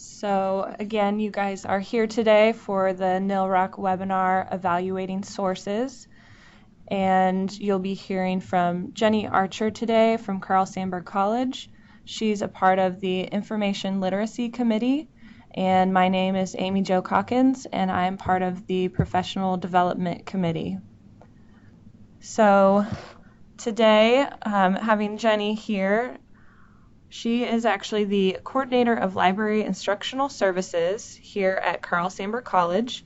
So again, you guys are here today for the NILRC webinar, Evaluating Sources, and you'll be hearing from Jennie Archer today from Sandburg College. She's a part of the Information Literacy Committee, and my name is Amy Jo Calkins, and I'm part of the Professional Development Committee. So today, having Jennie here, she is actually the coordinator of library instructional services here at Sandburg College,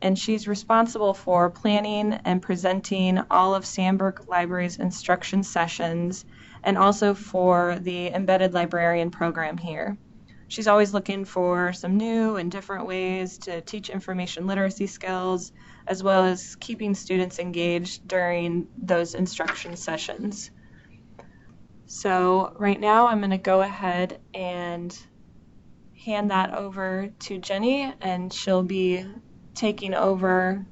and she's responsible for planning and presenting all of Sandburg Library's instruction sessions and also for the embedded librarian program here. She's always looking for some new and different ways to teach information literacy skills, as well as keeping students engaged during those instruction sessions. So right now I'm going to go ahead and hand that over to Jennie, and she'll be taking over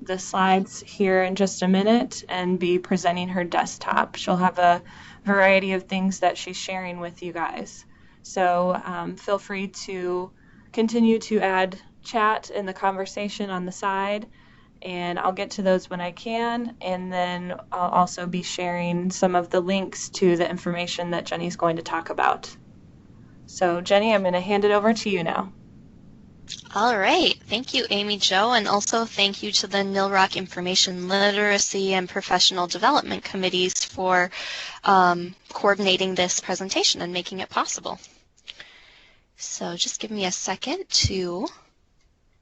the slides here in just a minute and be presenting her desktop. She'll have a variety of things that she's sharing with you guys. So feel free to continue to add chat in the conversation on the side, and I'll get to those when I can, and then I'll also be sharing some of the links to the information that Jennie's going to talk about. So Jennie, I'm going to hand it over to you now. All right. Thank you, Amy Jo, and also thank you to the NILRC Information Literacy and Professional Development Committees for coordinating this presentation and making it possible. So just give me a second to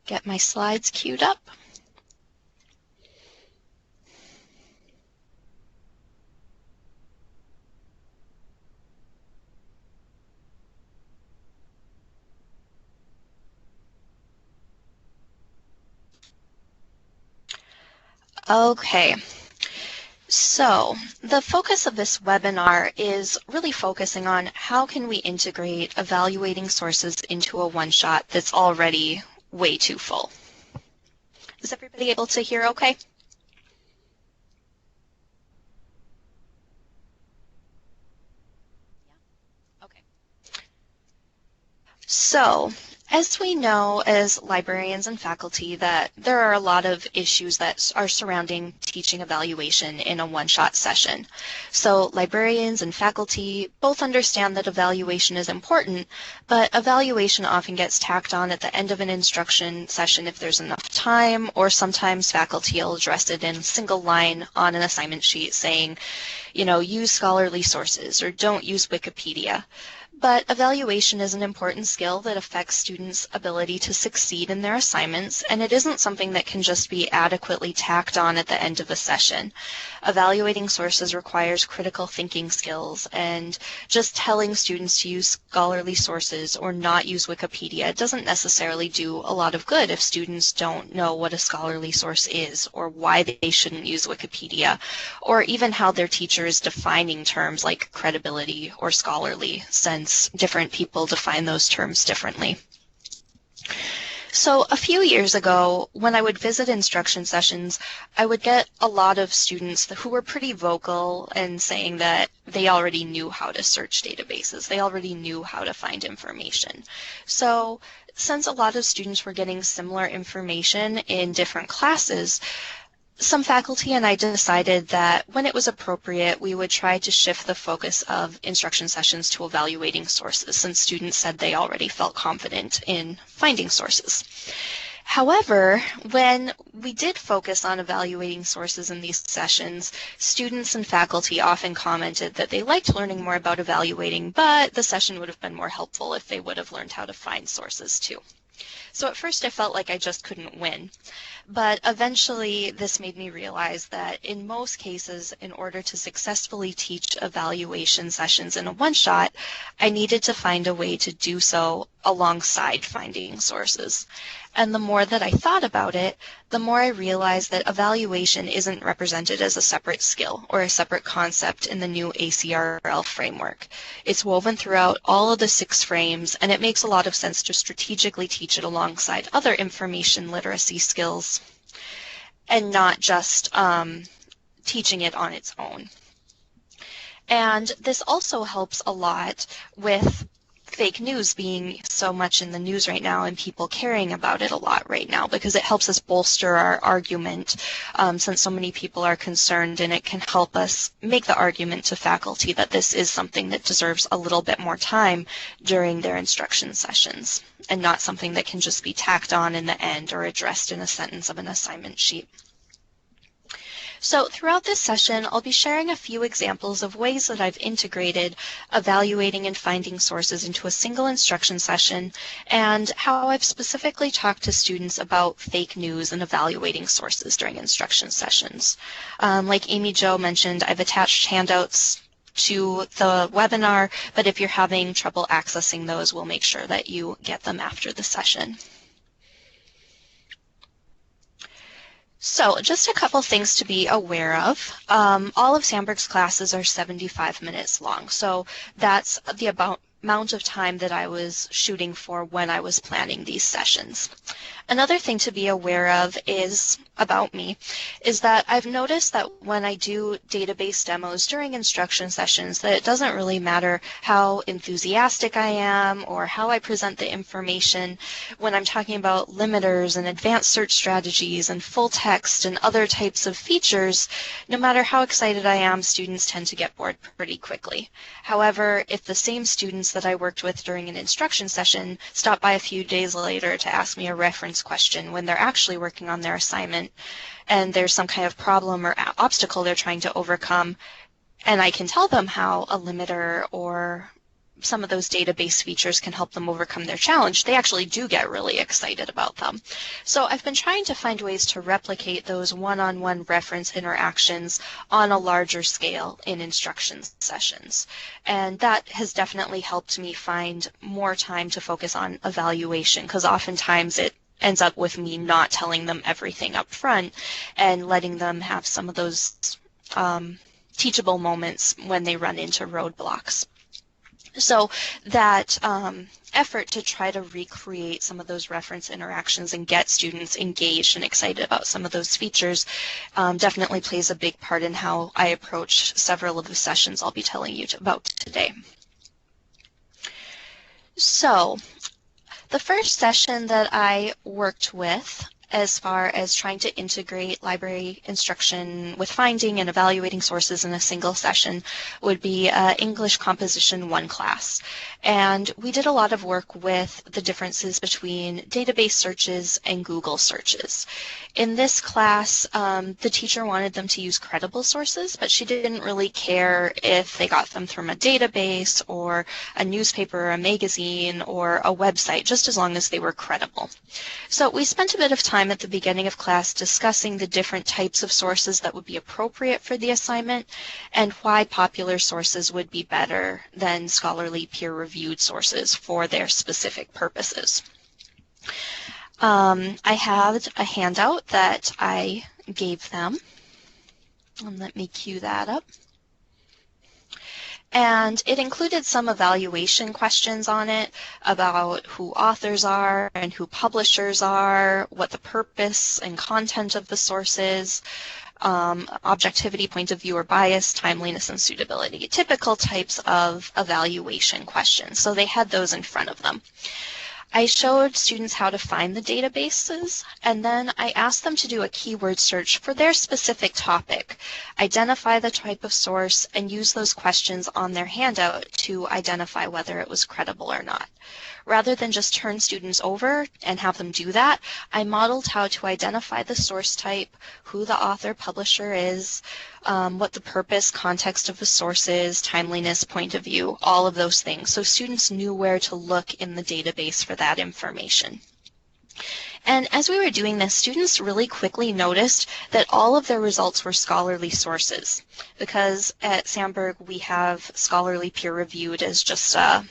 get my slides queued up. Okay, so the focus of this webinar is really focusing on how can we integrate evaluating sources into a one-shot that's already way too full. Is everybody able to hear okay? Yeah? Okay. So, as we know as librarians and faculty that there are a lot of issues that are surrounding teaching evaluation in a one-shot session. So librarians and faculty both understand that evaluation is important, but evaluation often gets tacked on at the end of an instruction session if there's enough time, or sometimes faculty will address it in a single line on an assignment sheet saying, you know, use scholarly sources or don't use Wikipedia. But evaluation is an important skill that affects students' ability to succeed in their assignments, and it isn't something that can just be adequately tacked on at the end of a session. Evaluating sources requires critical thinking skills, and just telling students to use scholarly sources or not use Wikipedia doesn't necessarily do a lot of good if students don't know what a scholarly source is, or why they shouldn't use Wikipedia, or even how their teacher is defining terms like credibility or scholarly, since different people define those terms differently. So a few years ago, when I would visit instruction sessions, I would get a lot of students who were pretty vocal and saying that they already knew how to search databases. They already knew how to find information. So since a lot of students were getting similar information in different classes, some faculty and I decided that when it was appropriate, we would try to shift the focus of instruction sessions to evaluating sources, since students said they already felt confident in finding sources. However, when we did focus on evaluating sources in these sessions, students and faculty often commented that they liked learning more about evaluating, but the session would have been more helpful if they would have learned how to find sources too. So at first I felt like I just couldn't win. But eventually this made me realize that in most cases, in order to successfully teach evaluation sessions in a one-shot, I needed to find a way to do so alongside finding sources. And the more that I thought about it, the more I realized that evaluation isn't represented as a separate skill or a separate concept in the new ACRL framework. It's woven throughout all of the 6 frames, and it makes a lot of sense to strategically teach it alongside other information literacy skills and not just teaching it on its own. And this also helps a lot with fake news being so much in the news right now and people caring about it a lot right now, because it helps us bolster our argument since so many people are concerned, and it can help us make the argument to faculty that this is something that deserves a little bit more time during their instruction sessions and not something that can just be tacked on in the end or addressed in a sentence of an assignment sheet. So throughout this session, I'll be sharing a few examples of ways that I've integrated evaluating and finding sources into a single instruction session, and how I've specifically talked to students about fake news and evaluating sources during instruction sessions. Like Amy Jo mentioned, I've attached handouts to the webinar, but if you're having trouble accessing those, we'll make sure that you get them after the session. So just a couple things to be aware of. All of Sandburg's classes are 75 minutes long, so that's the amount of time that I was shooting for when I was planning these sessions. Another thing to be aware of about me is that I've noticed that when I do database demos during instruction sessions, that it doesn't really matter how enthusiastic I am or how I present the information. When I'm talking about limiters and advanced search strategies and full text and other types of features, no matter how excited I am, students tend to get bored pretty quickly. However, if the same students that I worked with during an instruction session stop by a few days later to ask me a reference question when they're actually working on their assignment and there's some kind of problem or obstacle they're trying to overcome, and I can tell them how a limiter or some of those database features can help them overcome their challenge, they actually do get really excited about them. So I've been trying to find ways to replicate those one-on-one reference interactions on a larger scale in instruction sessions. And that has definitely helped me find more time to focus on evaluation, because oftentimes it ends up with me not telling them everything up front and letting them have some of those teachable moments when they run into roadblocks. So that effort to try to recreate some of those reference interactions and get students engaged and excited about some of those features definitely plays a big part in how I approach several of the sessions I'll be telling you about today. So the first session that I worked with as far as trying to integrate library instruction with finding and evaluating sources in a single session would be English Composition 1 class. And we did a lot of work with the differences between database searches and Google searches. In this class, the teacher wanted them to use credible sources, but she didn't really care if they got them from a database or a newspaper or a magazine or a website, just as long as they were credible. So we spent a bit of time at the beginning of class discussing the different types of sources that would be appropriate for the assignment and why popular sources would be better than scholarly peer-reviewed sources for their specific purposes. I had a handout that I gave them, and let me cue that up. And it included some evaluation questions on it about who authors are and who publishers are, what the purpose and content of the source is, objectivity, point of view or bias, timeliness, and suitability, typical types of evaluation questions. So they had those in front of them. I showed students how to find the databases, and then I asked them to do a keyword search for their specific topic, identify the type of source, and use those questions on their handout to identify whether it was credible or not. Rather than just turn students over and have them do that, I modeled how to identify the source type, who the author publisher is, what the purpose, context of the source is, timeliness, point of view, all of those things. So students knew where to look in the database for that information. And as we were doing this, students really quickly noticed that all of their results were scholarly sources, because at Sandburg we have scholarly peer-reviewed as just a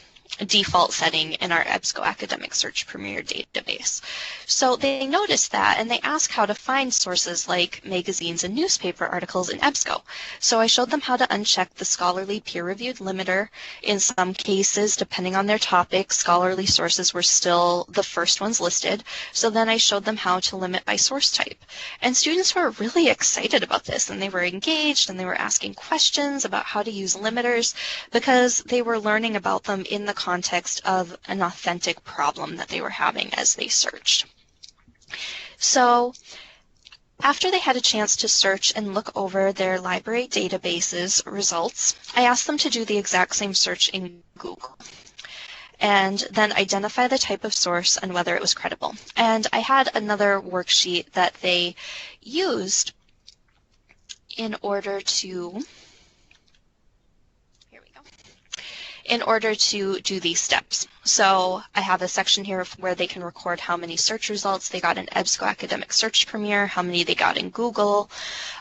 default setting in our EBSCO Academic Search Premier database. So they noticed that, and they asked how to find sources like magazines and newspaper articles in EBSCO. So I showed them how to uncheck the scholarly peer-reviewed limiter. In some cases, depending on their topic, scholarly sources were still the first ones listed. So then I showed them how to limit by source type. And students were really excited about this, and they were engaged, and they were asking questions about how to use limiters because they were learning about them in the context of an authentic problem that they were having as they searched. So after they had a chance to search and look over their library databases results, I asked them to do the exact same search in Google and then identify the type of source and whether it was credible. And I had another worksheet that they used in order to do these steps. So I have a section here where they can record how many search results they got in EBSCO Academic Search Premier, how many they got in Google,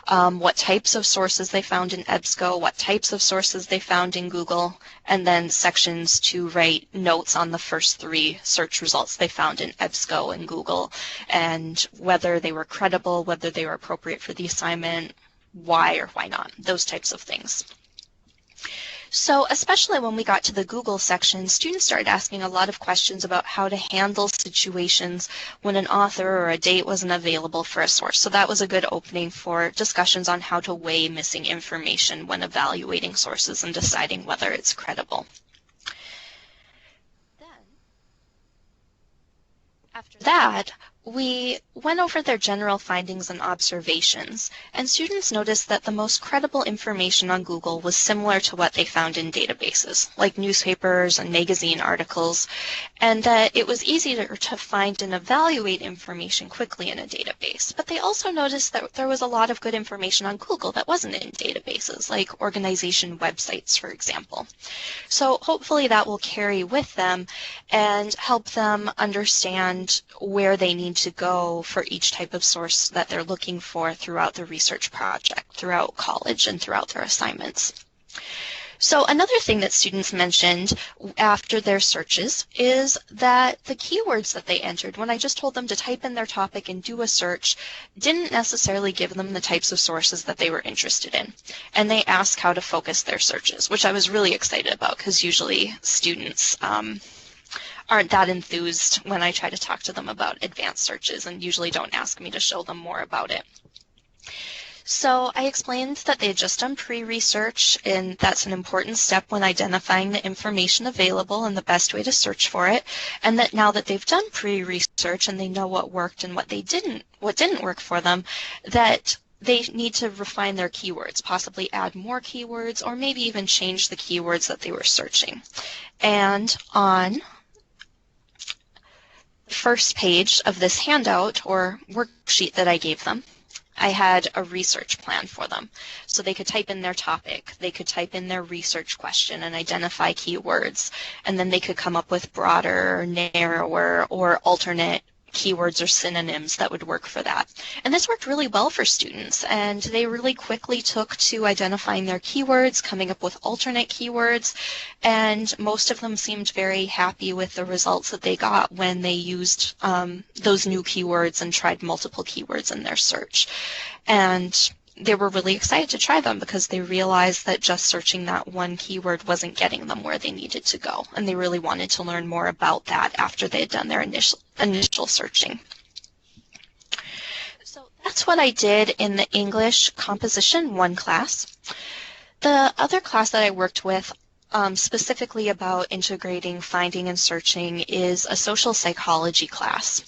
what types of sources they found in EBSCO, what types of sources they found in Google, and then sections to write notes on the first 3 search results they found in EBSCO and Google, and whether they were credible, whether they were appropriate for the assignment, why or why not, those types of things. So especially when we got to the Google section, students started asking a lot of questions about how to handle situations when an author or a date wasn't available for a source. So that was a good opening for discussions on how to weigh missing information when evaluating sources and deciding whether it's credible. Then, after that, we went over their general findings and observations, and students noticed that the most credible information on Google was similar to what they found in databases, like newspapers and magazine articles, and that it was easier to find and evaluate information quickly in a database. But they also noticed that there was a lot of good information on Google that wasn't in databases, like organization websites, for example. So hopefully that will carry with them and help them understand where they need to go for each type of source that they're looking for throughout the research project, throughout college, and throughout their assignments. So another thing that students mentioned after their searches is that the keywords that they entered, when I just told them to type in their topic and do a search, didn't necessarily give them the types of sources that they were interested in. And they asked how to focus their searches, which I was really excited about because usually students aren't that enthused when I try to talk to them about advanced searches and usually don't ask me to show them more about it. So I explained that they had just done pre-research, and that's an important step when identifying the information available and the best way to search for it, and that now that they've done pre-research and they know what worked and what didn't work for them, that they need to refine their keywords, possibly add more keywords, or maybe even change the keywords that they were searching. And on first page of this handout or worksheet that I gave them, I had a research plan for them. So they could type in their topic, they could type in their research question and identify keywords, and then they could come up with broader, narrower, or alternate keywords or synonyms that would work for that. And this worked really well for students, and they really quickly took to identifying their keywords, coming up with alternate keywords, and most of them seemed very happy with the results that they got when they used those new keywords and tried multiple keywords in their search. And they were really excited to try them because they realized that just searching that one keyword wasn't getting them where they needed to go, and they really wanted to learn more about that after they had done their initial searching. So that's what I did in the English Composition 1 class. The other class that I worked with specifically about integrating finding and searching is a social psychology class.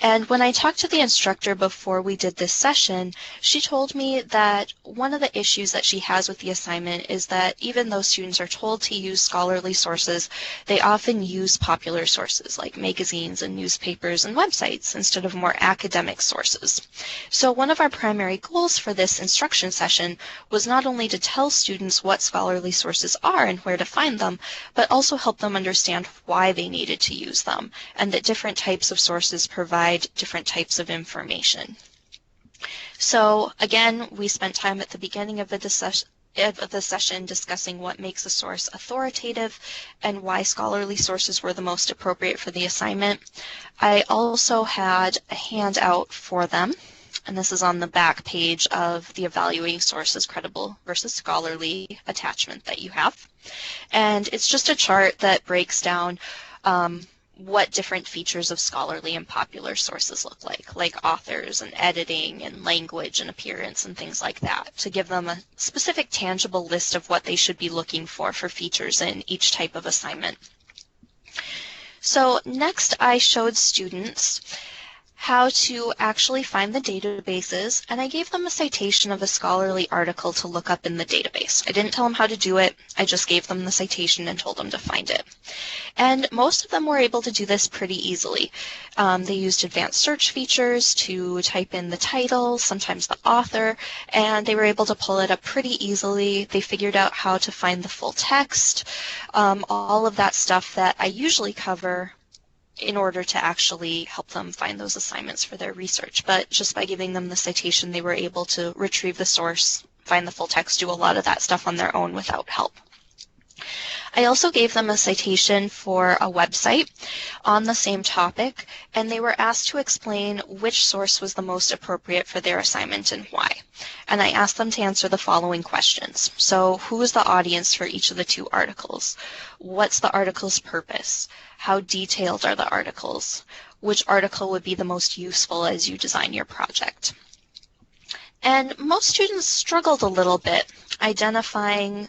And when I talked to the instructor before we did this session, she told me that one of the issues that she has with the assignment is that even though students are told to use scholarly sources, they often use popular sources like magazines and newspapers and websites instead of more academic sources. So one of our primary goals for this instruction session was not only to tell students what scholarly sources are and where to find them, but also help them understand why they needed to use them, and that different types of sources provide different types of information. So again, we spent time at the beginning of the session discussing what makes a source authoritative and why scholarly sources were the most appropriate for the assignment. I also had a handout for them, and this is on the back page of the Evaluating Sources Credible versus Scholarly attachment that you have. And it's just a chart that breaks down what different features of scholarly and popular sources look like authors and editing and language and appearance and things like that, to give them a specific tangible list of what they should be looking for features in each type of assignment. So next I showed students how to actually find the databases, and I gave them a citation of a scholarly article to look up in the database. I didn't tell them how to do it, I just gave them the citation and told them to find it. And most of them were able to do this pretty easily. They used advanced search features to type in the title, sometimes the author, and they were able to pull it up pretty easily. They figured out how to find the full text, all of that stuff that I usually cover in order to actually help them find those assignments for their research. But just by giving them the citation, they were able to retrieve the source, find the full text, do a lot of that stuff on their own without help. I also gave them a citation for a website on the same topic, and they were asked to explain which source was the most appropriate for their assignment and why. And I asked them to answer the following questions. So, who is the audience for each of the two articles? What's the article's purpose? How detailed are the articles? Which article would be the most useful as you design your project? And most students struggled a little bit to identify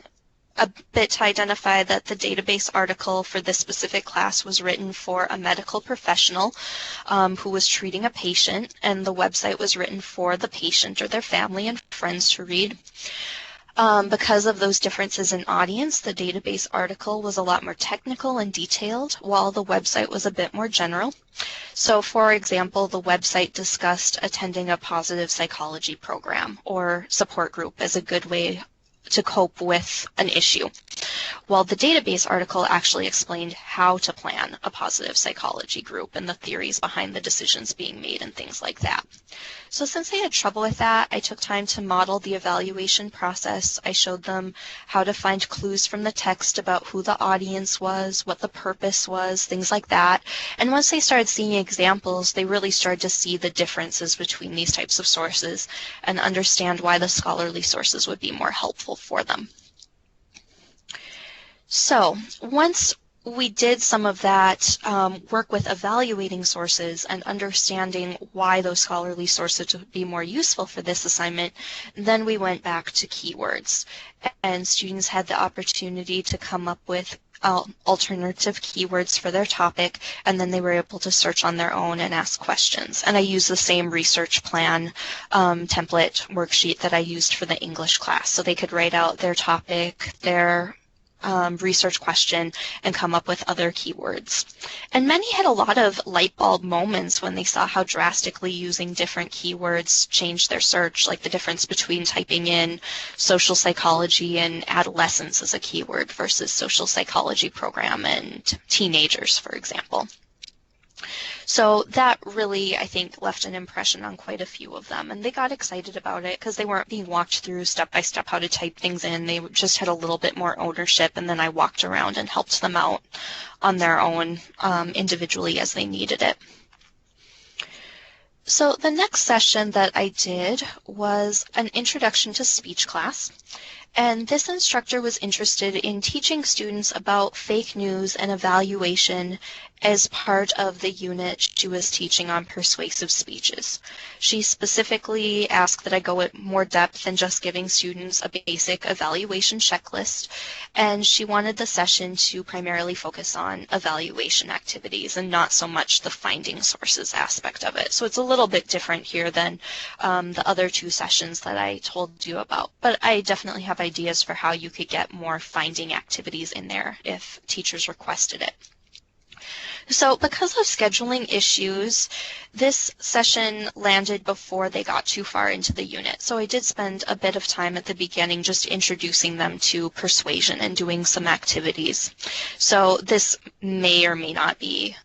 that the database article for this specific class was written for a medical professional who was treating a patient, and the website was written for the patient or their family and friends to read. Because of those differences in audience, the database article was a lot more technical and detailed, while the website was a bit more general. So, for example, the website discussed attending a positive psychology program or support group as a good way to cope with an issue, while the database article actually explained how to plan a positive psychology group and the theories behind the decisions being made and things like that. So since they had trouble with that, I took time to model the evaluation process. I showed them how to find clues from the text about who the audience was, what the purpose was, things like that. And once they started seeing examples, they really started to see the differences between these types of sources and understand why the scholarly sources would be more helpful for them. So once we did some of that work with evaluating sources and understanding why those scholarly sources would be more useful for this assignment, then we went back to keywords. And students had the opportunity to come up with alternative keywords for their topic, and then they were able to search on their own and ask questions. And I used the same research plan template worksheet that I used for the English class, so they could write out their topic, their research question, and come up with other keywords. And many had a lot of light bulb moments when they saw how drastically using different keywords changed their search, like the difference between typing in social psychology and adolescence as a keyword versus social psychology program and teenagers, for example. So that really, I think, left an impression on quite a few of them, and they got excited about it because they weren't being walked through step by step how to type things in. They just had a little bit more ownership, and then I walked around and helped them out on their own individually as they needed it. So the next session that I did was an introduction to speech class. And this instructor was interested in teaching students about fake news and evaluation as part of the unit she was teaching on persuasive speeches. She specifically asked that I go at more depth than just giving students a basic evaluation checklist, and she wanted the session to primarily focus on evaluation activities and not so much the finding sources aspect of it. So it's a little bit different here than the other two sessions that I told you about, but I definitely have ideas for how you could get more finding activities in there if teachers requested it. So because of scheduling issues, this session landed before they got too far into the unit. So I did spend a bit of time at the beginning just introducing them to persuasion and doing some activities. So this may or may not be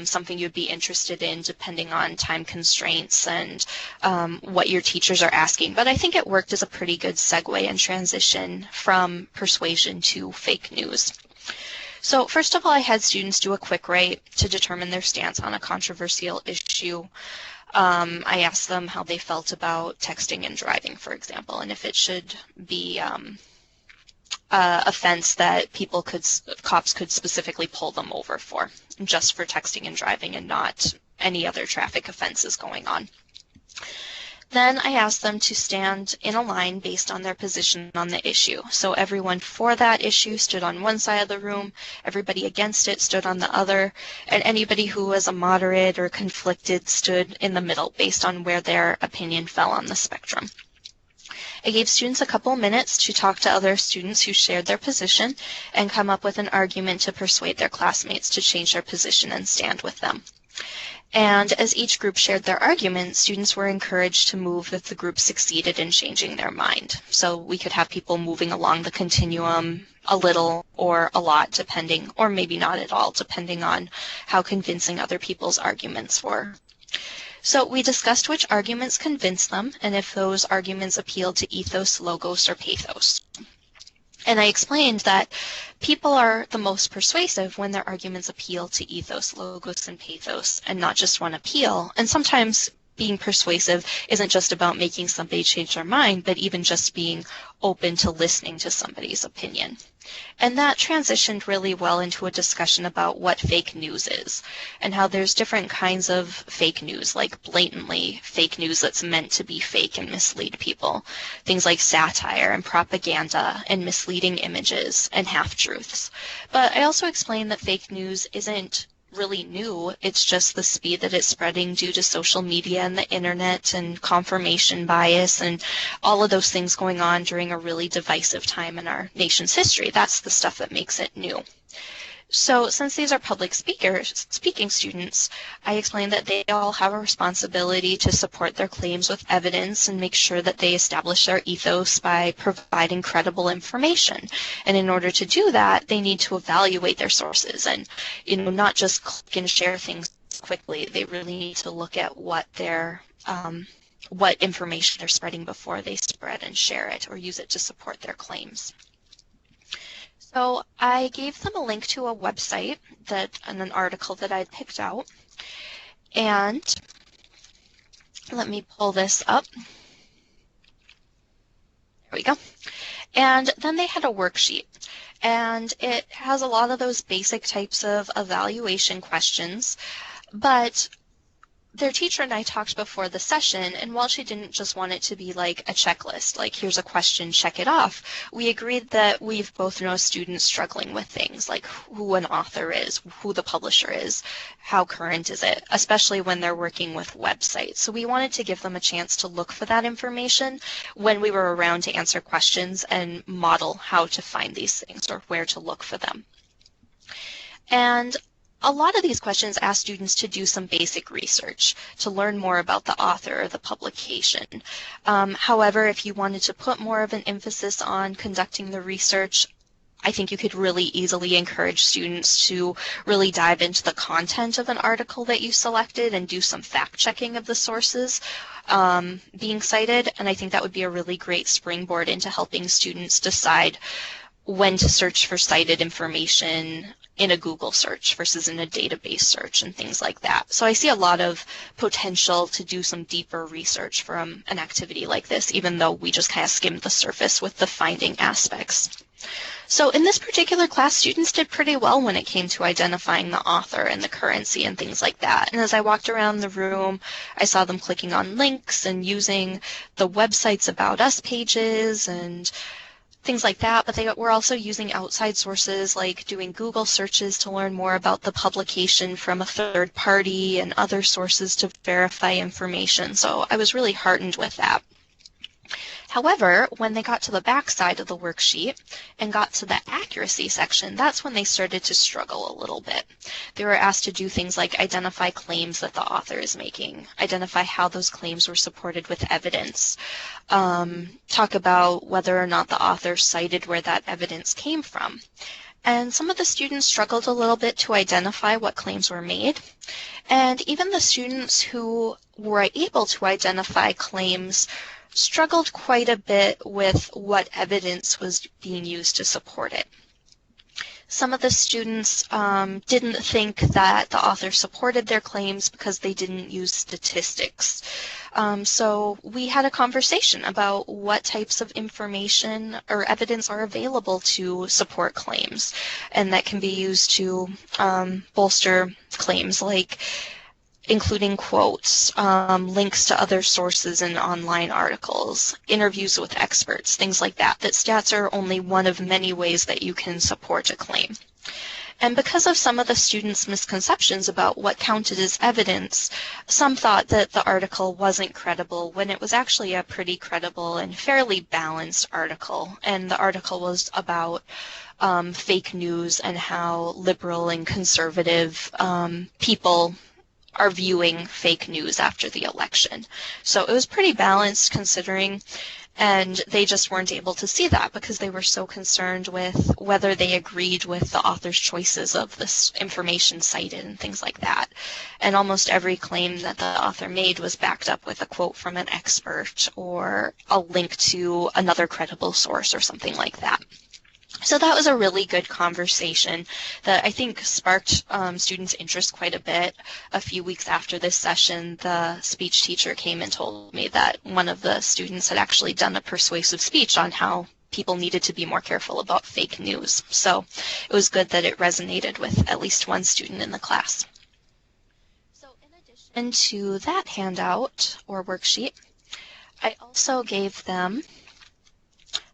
something you'd be interested in depending on time constraints and what your teachers are asking. But I think it worked as a pretty good segue and transition from persuasion to fake news. So first of all, I had students do a quick write to determine their stance on a controversial issue. I asked them how they felt about texting and driving, for example, and if it should be offense that cops could specifically pull them over for, just for texting and driving and not any other traffic offenses going on. Then I asked them to stand in a line based on their position on the issue. So everyone for that issue stood on one side of the room, everybody against it stood on the other, and anybody who was a moderate or conflicted stood in the middle based on where their opinion fell on the spectrum. I gave students a couple minutes to talk to other students who shared their position and come up with an argument to persuade their classmates to change their position and stand with them. And as each group shared their argument, students were encouraged to move if the group succeeded in changing their mind. So we could have people moving along the continuum a little or a lot, depending, or maybe not at all, depending on how convincing other people's arguments were. So we discussed which arguments convinced them and if those arguments appealed to ethos, logos, or pathos. And I explained that people are the most persuasive when their arguments appeal to ethos, logos, and pathos, and not just one appeal. And sometimes being persuasive isn't just about making somebody change their mind, but even just being open to listening to somebody's opinion. And that transitioned really well into a discussion about what fake news is and how there's different kinds of fake news, like blatantly fake news that's meant to be fake and mislead people. Things like satire and propaganda and misleading images and half-truths. But I also explained that fake news isn't really new. It's just the speed that it's spreading due to social media and the internet and confirmation bias and all of those things going on during a really divisive time in our nation's history. That's the stuff that makes it new. So since these are public speaking students, I explained that they all have a responsibility to support their claims with evidence and make sure that they establish their ethos by providing credible information. And in order to do that, they need to evaluate their sources and, not just click and share things quickly. They really need to look at what information they're spreading before they spread and share it or use it to support their claims. So I gave them a link to a website and an article that I'd picked out. And let me pull this up. There we go. And then they had a worksheet. And it has a lot of those basic types of evaluation questions. But their teacher and I talked before the session, and while she didn't just want it to be like a checklist, like here's a question, check it off, we agreed that we've both known students struggling with things like who an author is, who the publisher is, how current is it, especially when they're working with websites. So we wanted to give them a chance to look for that information when we were around to answer questions and model how to find these things or where to look for them. And a lot of these questions ask students to do some basic research to learn more about the author or the publication. However, if you wanted to put more of an emphasis on conducting the research, I think you could really easily encourage students to really dive into the content of an article that you selected and do some fact-checking of the sources being cited, and I think that would be a really great springboard into helping students decide when to search for cited information in a Google search versus in a database search and things like that. So I see a lot of potential to do some deeper research from an activity like this, even though we just kind of skimmed the surface with the finding aspects. So in this particular class, students did pretty well when it came to identifying the author and the currency and things like that. And as I walked around the room, I saw them clicking on links and using the website's About Us pages and things like that, but they were also using outside sources like doing Google searches to learn more about the publication from a third party and other sources to verify information. So I was really heartened with that. However, when they got to the back side of the worksheet and got to the accuracy section, that's when they started to struggle a little bit. They were asked to do things like identify claims that the author is making, identify how those claims were supported with evidence, talk about whether or not the author cited where that evidence came from. And some of the students struggled a little bit to identify what claims were made. And even the students who were able to identify claims struggled quite a bit with what evidence was being used to support it. Some of the students didn't think that the author supported their claims because they didn't use statistics. So we had a conversation about what types of information or evidence are available to support claims and that can be used to bolster claims, like including quotes, links to other sources and online articles, interviews with experts, things like that, that stats are only one of many ways that you can support a claim. And because of some of the students' misconceptions about what counted as evidence, some thought that the article wasn't credible when it was actually a pretty credible and fairly balanced article. And the article was about fake news and how liberal and conservative people are viewing fake news after the election. So it was pretty balanced considering, and they just weren't able to see that because they were so concerned with whether they agreed with the author's choices of this information cited and things like that. And almost every claim that the author made was backed up with a quote from an expert or a link to another credible source or something like that. So that was a really good conversation that I think sparked students' interest quite a bit. A few weeks after this session, the speech teacher came and told me that one of the students had actually done a persuasive speech on how people needed to be more careful about fake news. So it was good that it resonated with at least one student in the class. So in addition to that handout or worksheet, I also gave them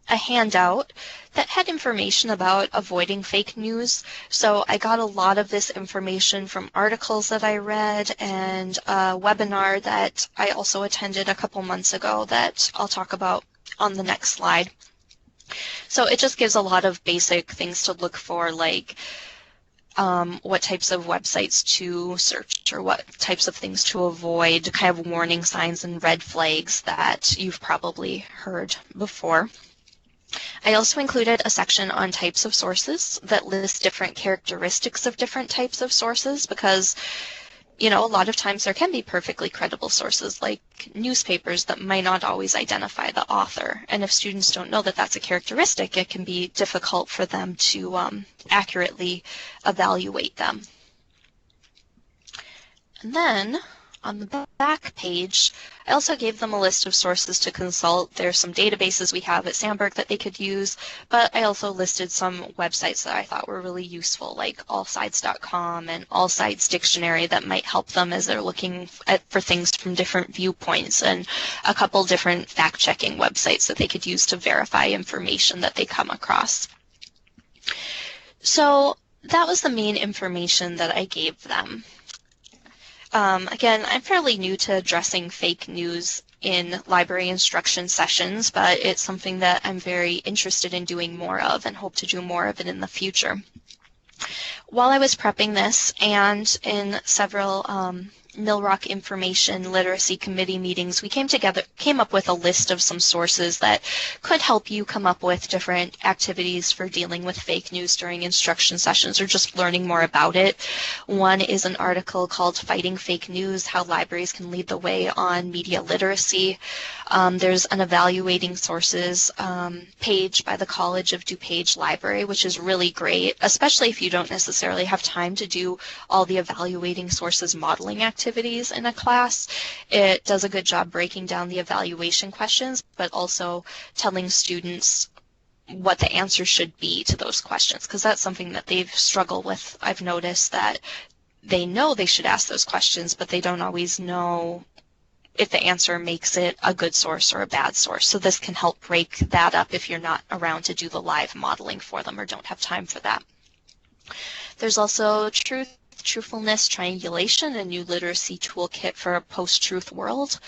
a handout that had information about avoiding fake news. So I got a lot of this information from articles that I read and a webinar that I also attended a couple months ago that I'll talk about on the next slide. So it just gives a lot of basic things to look for, like what types of websites to search or what types of things to avoid, kind of warning signs and red flags that you've probably heard before. I also included a section on types of sources that lists different characteristics of different types of sources because, you know, a lot of times there can be perfectly credible sources like newspapers that might not always identify the author. And if students don't know that that's a characteristic, it can be difficult for them to accurately evaluate them. And then on the back page, I also gave them a list of sources to consult. There's some databases we have at Sandburg that they could use, but I also listed some websites that I thought were really useful, like allsides.com and All Sides Dictionary, that might help them as they're looking for things from different viewpoints, and a couple different fact-checking websites that they could use to verify information that they come across. So that was the main information that I gave them. Again, I'm fairly new to addressing fake news in library instruction sessions, but it's something that I'm very interested in doing more of and hope to do more of it in the future. While I was prepping this and in several NILRC Information Literacy Committee meetings, we came up with a list of some sources that could help you come up with different activities for dealing with fake news during instruction sessions or just learning more about it. One is an article called Fighting Fake News, How Libraries Can Lead the Way on Media Literacy. There's an Evaluating Sources page by the College of DuPage Library, which is really great, especially if you don't necessarily have time to do all the evaluating sources modeling activities in a class. It does a good job breaking down the evaluation questions, but also telling students what the answer should be to those questions, because that's something that they've struggled with. I've noticed that they know they should ask those questions, but they don't always know if the answer makes it a good source or a bad source. So this can help break that up if you're not around to do the live modeling for them or don't have time for that. There's also Truthfulness Triangulation, a new literacy toolkit for a post-truth world.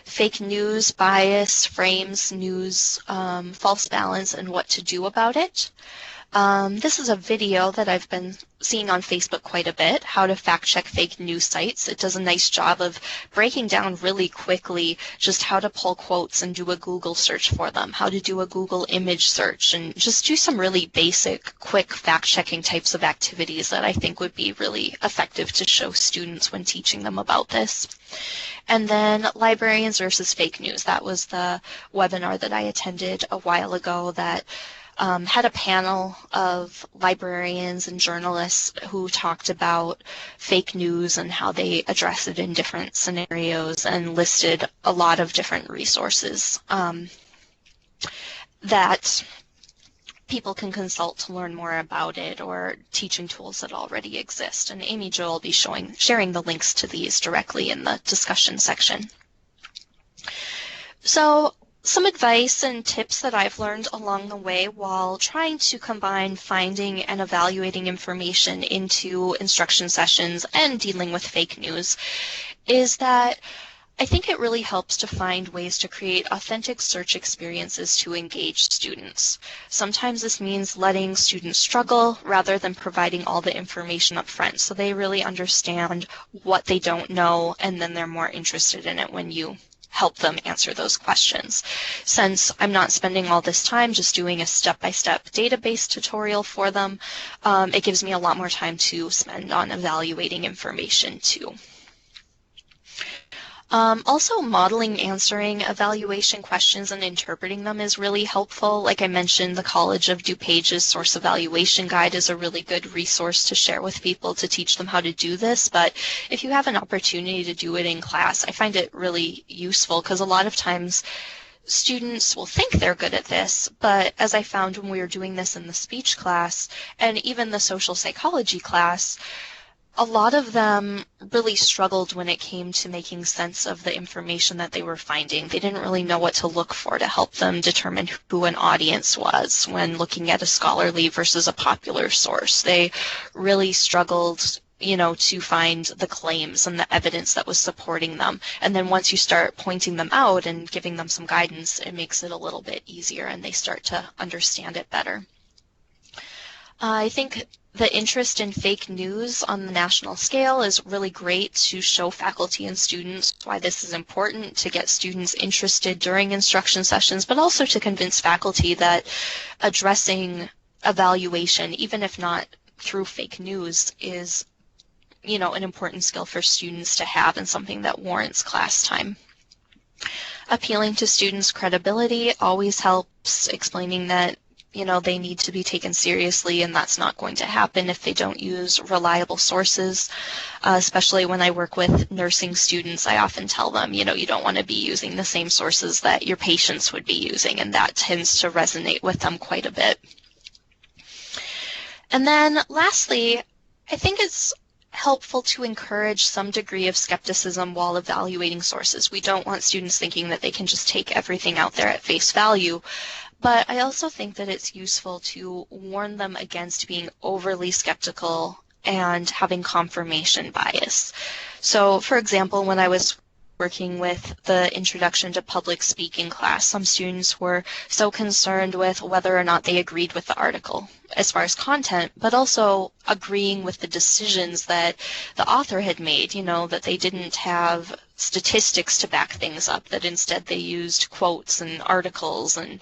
Fake news, bias, frames, news, false balance, and what to do about it. This is a video that I've been seeing on Facebook quite a bit, how to fact check fake news sites. It does a nice job of breaking down really quickly just how to pull quotes and do a Google search for them, how to do a Google image search, and just do some really basic, quick fact checking types of activities that I think would be really effective to show students when teaching them about this. And then Librarians versus Fake News. That was the webinar that I attended a while ago that had a panel of librarians and journalists who talked about fake news and how they address it in different scenarios and listed a lot of different resources that people can consult to learn more about it, or teaching tools that already exist. And Amy Jo will be sharing the links to these directly in the discussion section. So some advice and tips that I've learned along the way while trying to combine finding and evaluating information into instruction sessions and dealing with fake news is that I think it really helps to find ways to create authentic search experiences to engage students. Sometimes this means letting students struggle rather than providing all the information up front, so they really understand what they don't know, and then they're more interested in it when you help them answer those questions. Since I'm not spending all this time just doing a step-by-step database tutorial for them, it gives me a lot more time to spend on evaluating information too. Also, modeling answering evaluation questions and interpreting them is really helpful. Like I mentioned, the College of DuPage's Source Evaluation Guide is a really good resource to share with people to teach them how to do this. But if you have an opportunity to do it in class, I find it really useful because a lot of times students will think they're good at this, but as I found when we were doing this in the speech class and even the social psychology class, a lot of them really struggled when it came to making sense of the information that they were finding. They didn't really know what to look for to help them determine who an audience was when looking at a scholarly versus a popular source. They really struggled, to find the claims and the evidence that was supporting them. And then once you start pointing them out and giving them some guidance, it makes it a little bit easier and they start to understand it better. I think the interest in fake news on the national scale is really great to show faculty and students why this is important, to get students interested during instruction sessions, but also to convince faculty that addressing evaluation, even if not through fake news, is, an important skill for students to have and something that warrants class time. Appealing to students' credibility always helps, explaining that they need to be taken seriously, and that's not going to happen if they don't use reliable sources. Especially when I work with nursing students, I often tell them, you don't want to be using the same sources that your patients would be using, and that tends to resonate with them quite a bit. And then lastly, I think it's helpful to encourage some degree of skepticism while evaluating sources. We don't want students thinking that they can just take everything out there at face value. But I also think that it's useful to warn them against being overly skeptical and having confirmation bias. So, for example, when I was working with the Introduction to Public Speaking class, some students were so concerned with whether or not they agreed with the article as far as content, but also agreeing with the decisions that the author had made, that they didn't have statistics to back things up, that instead they used quotes and articles and,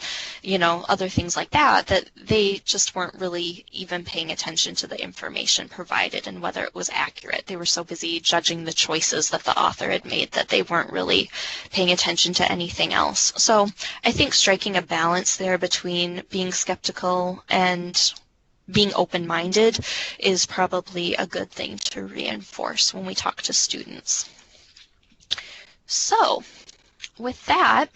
other things like that, that they just weren't really even paying attention to the information provided and whether it was accurate. They were so busy judging the choices that the author had made that they weren't really paying attention to anything else. So I think striking a balance there between being skeptical and being open-minded is probably a good thing to reinforce when we talk to students. So, with that,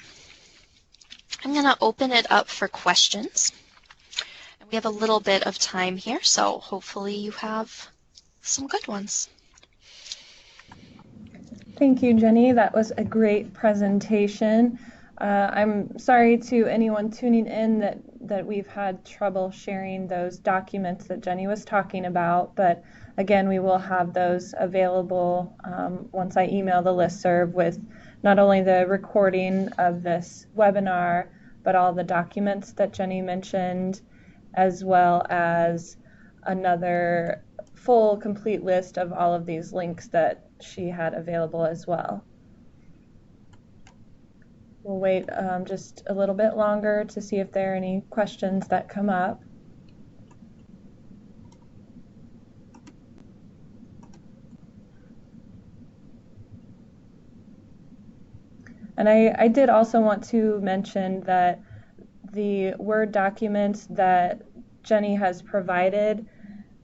I'm going to open it up for questions. And we have a little bit of time here, so hopefully you have some good ones. Thank you, Jenny. That was a great presentation. I'm sorry to anyone tuning in that we've had trouble sharing those documents that Jenny was talking about, but again, we will have those available once I email the listserv with not only the recording of this webinar, but all the documents that Jenny mentioned, as well as another full, complete list of all of these links that she had available as well. We'll wait just a little bit longer to see if there are any questions that come up. And I did also want to mention that the Word documents that Jenny has provided,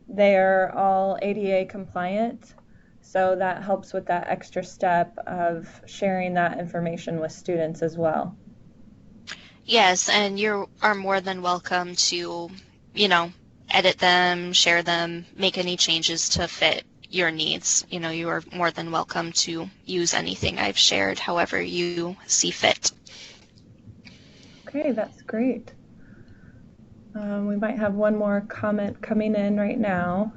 they're all ADA compliant. So that helps with that extra step of sharing that information with students as well. Yes, and you are more than welcome to, you know, edit them, share them, make any changes to fit your needs. You know, you are more than welcome to use anything I've shared however you see fit. Okay, that's great. We might have one more comment coming in right now.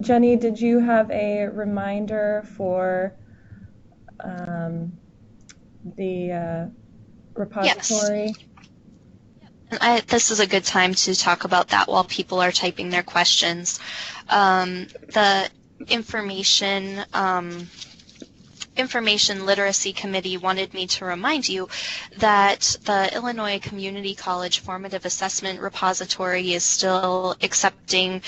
Jennie, did you have a reminder for the repository? Yes. This is a good time to talk about that while people are typing their questions. The Information Literacy Committee wanted me to remind you that the Illinois Community College Formative Assessment Repository is still accepting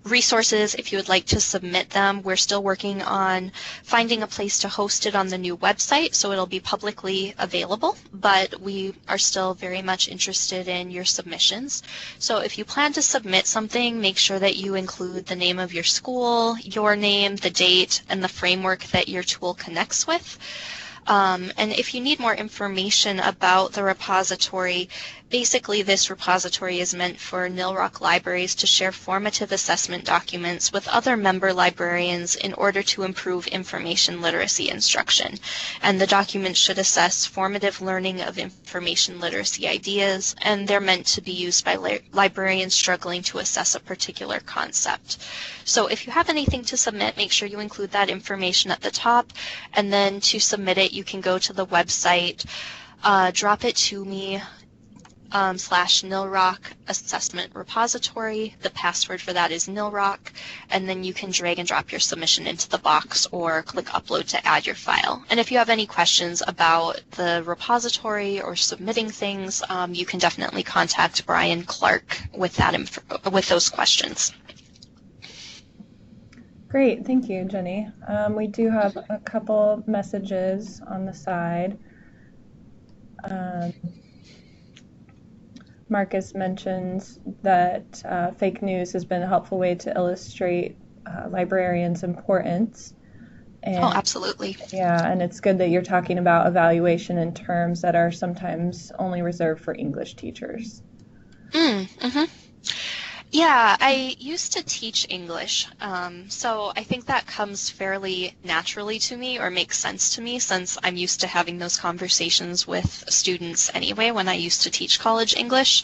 resources if you would like to submit them. We're still working on finding a place to host it on the new website, so it'll be publicly available, but we are still very much interested in your submissions. So if you plan to submit something, make sure that you include the name of your school, your name, the date, and the framework that your tool connects with. And if you need more information about the repository, basically this repository is meant for NILRC libraries to share formative assessment documents with other member librarians in order to improve information literacy instruction. And the documents should assess formative learning of information literacy ideas, and they're meant to be used by librarians struggling to assess a particular concept. So if you have anything to submit, make sure you include that information at the top, and then to submit it, you can go to the website, drop it to me, /NILRC assessment repository. The password for that is NILRC, and then you can drag and drop your submission into the box or click upload to add your file. And if you have any questions about the repository or submitting things, you can definitely contact Brian Clark with with those questions. Great, thank you, Jennie. We do have a couple messages on the side. Marcus mentions that fake news has been a helpful way to illustrate librarians' importance. And, oh, absolutely. Yeah, and it's good that you're talking about evaluation in terms that are sometimes only reserved for English teachers. Mm-hmm. Yeah, I used to teach English, so I think that comes fairly naturally to me, or makes sense to me, since I'm used to having those conversations with students anyway when I used to teach college English.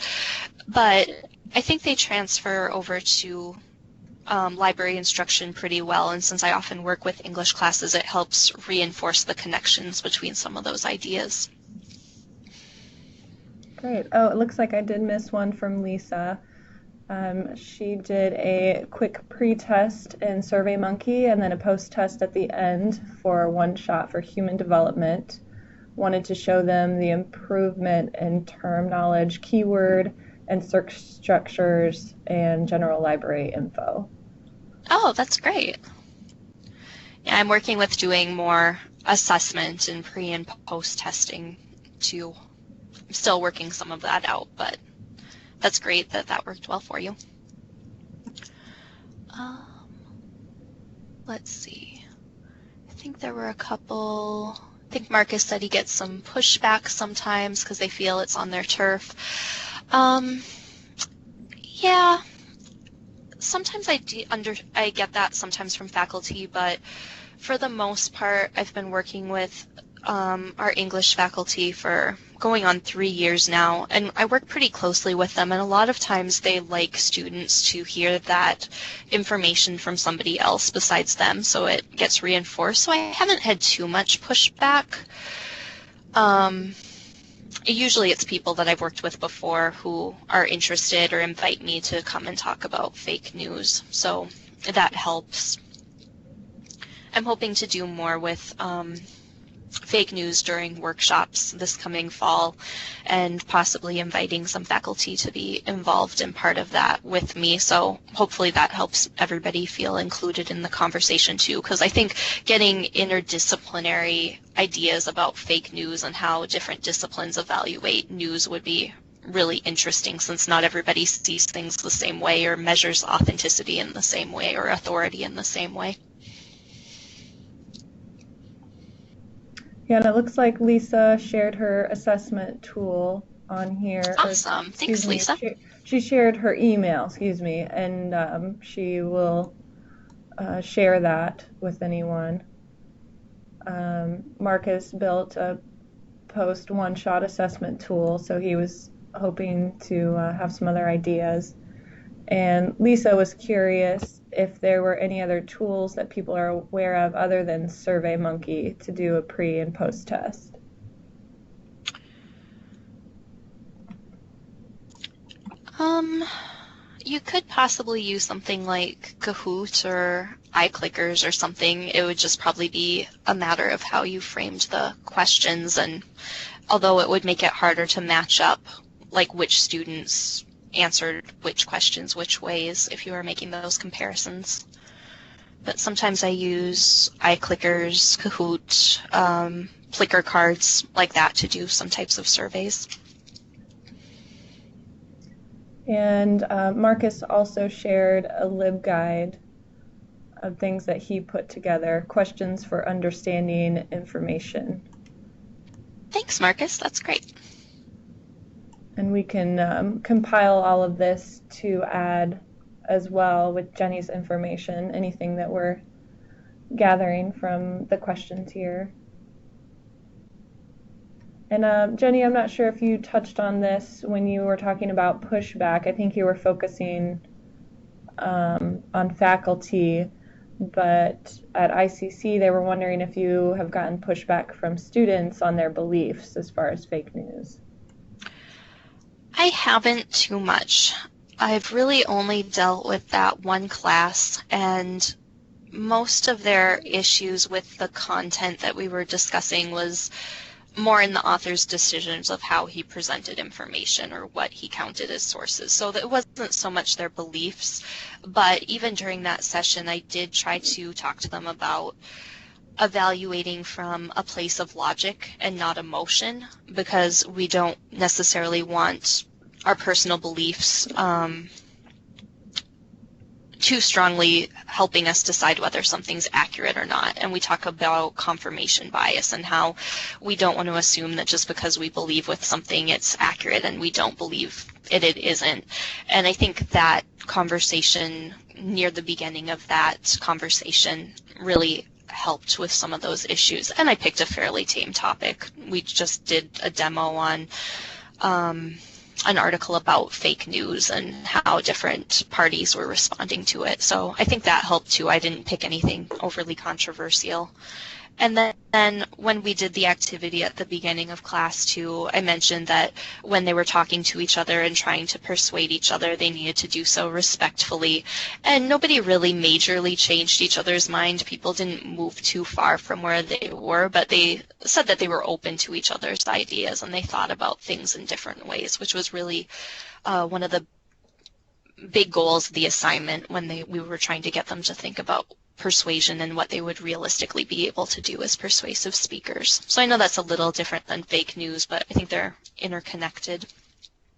But I think they transfer over to library instruction pretty well, and since I often work with English classes, it helps reinforce the connections between some of those ideas. Great. Oh, it looks like I did miss one from Lisa. She did a quick pre-test in SurveyMonkey and then a post-test at the end for One Shot for Human Development. Wanted to show them the improvement in term knowledge, keyword, and search structures, and general library info. Oh, that's great. Yeah, I'm working with doing more assessment and pre and post testing too. I'm still working some of that out, but that's great that that worked well for you. Let's see. I think there were a couple. I think Marcus said he gets some pushback sometimes because they feel it's on their turf. Yeah. Sometimes I get that sometimes from faculty, but for the most part, I've been working with our English faculty for going on 3 years now, and I work pretty closely with them, and a lot of times they like students to hear that information from somebody else besides them, so it gets reinforced. So I haven't had too much pushback. Usually it's people that I've worked with before who are interested or invite me to come and talk about fake news, so that helps. I'm hoping to do more with fake news during workshops this coming fall, and possibly inviting some faculty to be involved in part of that with me. So hopefully that helps everybody feel included in the conversation too, because I think getting interdisciplinary ideas about fake news and how different disciplines evaluate news would be really interesting, since not everybody sees things the same way or measures authenticity in the same way or authority in the same way. Yeah, and it looks like Lisa shared her assessment tool on here. Awesome. Thanks, Lisa. She shared her email, and she will share that with anyone. Marcus built a post one-shot assessment tool, so he was hoping to have some other ideas. And Lisa was curious if there were any other tools that people are aware of other than SurveyMonkey to do a pre and post test. You could possibly use something like Kahoot or iClickers or something. It would just probably be a matter of how you framed the questions, and although it would make it harder to match up like which students answered which questions which ways if you were making those comparisons. But sometimes I use iClickers, Kahoot, Plickr cards like that to do some types of surveys. And Marcus also shared a LibGuide of things that he put together, questions for understanding information. Thanks, Marcus. That's great. And we can compile all of this to add as well with Jennie's information, anything that we're gathering from the questions here. And Jennie, I'm not sure if you touched on this when you were talking about pushback. I think you were focusing on faculty, but at ICC they were wondering if you have gotten pushback from students on their beliefs as far as fake news. I haven't too much. I've really only dealt with that one class, and most of their issues with the content that we were discussing was more in the author's decisions of how he presented information or what he counted as sources. So it wasn't so much their beliefs, but even during that session, I did try to talk to them about evaluating from a place of logic and not emotion, because we don't necessarily want our personal beliefs too strongly helping us decide whether something's accurate or not. And we talk about confirmation bias and how we don't want to assume that just because we believe with something it's accurate and we don't believe it isn't. And I think that conversation near the beginning of that conversation really helped with some of those issues. And I picked a fairly tame topic. We just did a demo on an article about fake news and how different parties were responding to it. So I think that helped too. I didn't pick anything overly controversial. And then when we did the activity at the beginning of class too, I mentioned that when they were talking to each other and trying to persuade each other, they needed to do so respectfully. And nobody really majorly changed each other's mind. People didn't move too far from where they were, but they said that they were open to each other's ideas and they thought about things in different ways, which was really one of the big goals of the assignment when we were trying to get them to think about persuasion and what they would realistically be able to do as persuasive speakers. So I know that's a little different than fake news, but I think they're interconnected.